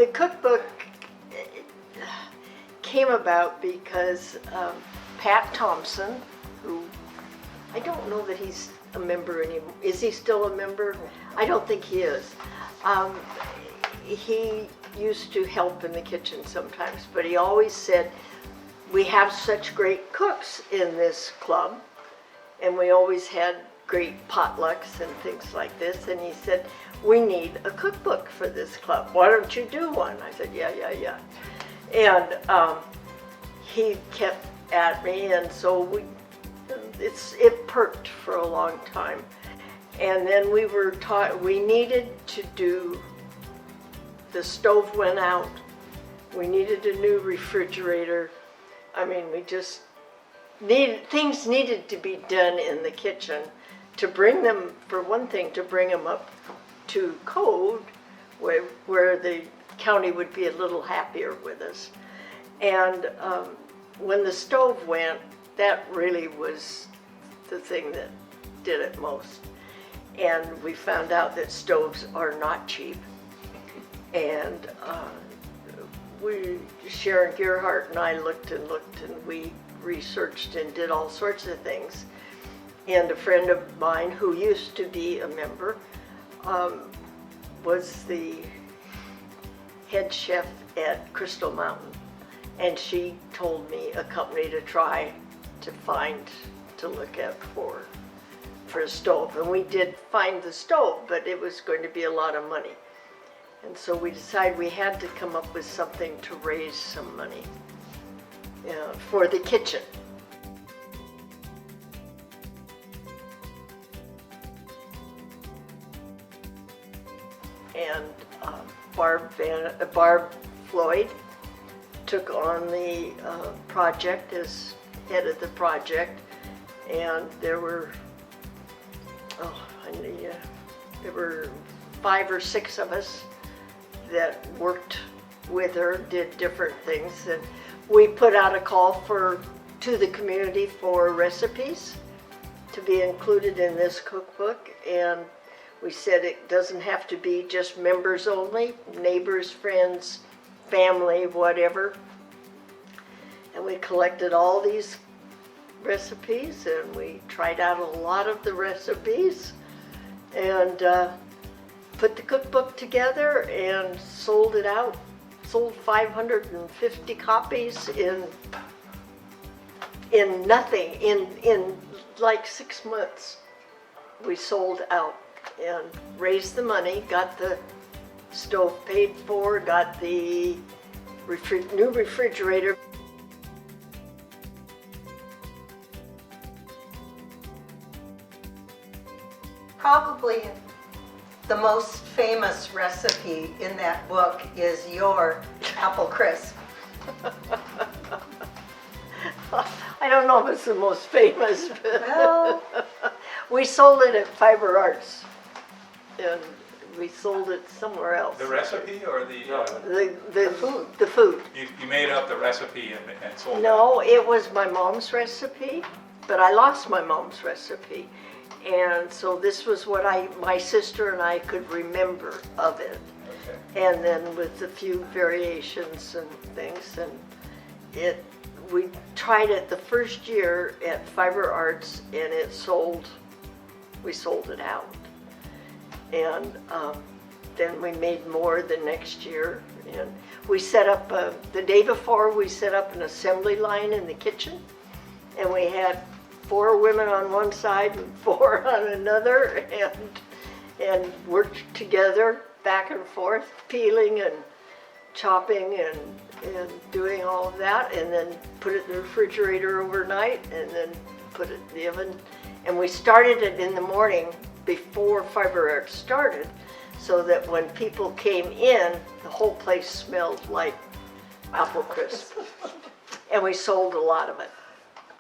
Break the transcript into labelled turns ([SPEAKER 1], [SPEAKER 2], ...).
[SPEAKER 1] The cookbook came about because Pat Thompson, who I don't know that he's a member anymore. Is he still a member? I don't think he is. He used to help in the kitchen sometimes, but he always said, we have such great cooks in this club, and we always had great potlucks and things like this, and he said, we need a cookbook for this club. Why don't you do one? I said, yeah. And he kept at me, and so it perked for a long time. And then we were taught we needed to do, the stove went out, we needed a new refrigerator. I mean, we just things needed to be done in the kitchen to bring them, for one thing, to bring them up to code where the county would be a little happier with us. And when the stove went, that really was the thing that did it most. And we found out that stoves are not cheap. And Sharon Gerhardt and I looked and we researched and did all sorts of things. And a friend of mine who used to be a member was the head chef at Crystal Mountain. And she told me a company to try to look at for a stove. And we did find the stove, but it was going to be a lot of money. And so we decided we had to come up with something to raise some money for the kitchen. And Barb Floyd took on the project as head of the project, and there were 5 or 6 of us that worked with her, did different things, and we put out a call to the community for recipes to be included in this cookbook, and we said it doesn't have to be just members only, neighbors, friends, family, whatever. And we collected all these recipes, and we tried out a lot of the recipes, and put the cookbook together and sold it out. Sold 550 copies in nothing, in like 6 months. We sold out and raised the money, got the stove paid for, got the new refrigerator.
[SPEAKER 2] Probably the most famous recipe in that book is your apple crisp.
[SPEAKER 1] I don't know if it's the most famous, but
[SPEAKER 2] Well,
[SPEAKER 1] we sold it at Fiber Arts, and we sold it somewhere else.
[SPEAKER 3] The recipe or
[SPEAKER 1] The food. The food.
[SPEAKER 3] You made up the recipe and sold it?
[SPEAKER 1] No, it was my mom's recipe, but I lost my mom's recipe. And so this was what my sister and I could remember of it.
[SPEAKER 3] Okay.
[SPEAKER 1] And then with a few variations and things, and we tried it the first year at Fiber Arts, and we sold it out. And then we made more the next year, and we set up, the day before we set up an assembly line in the kitchen, and we had 4 women on one side and 4 on another, and worked together back and forth, peeling and chopping and doing all of that, and then put it in the refrigerator overnight, and then put it in the oven. And we started it in the morning before Fiber Arts started, so that when people came in, the whole place smelled like apple crisp. And we sold a lot of it.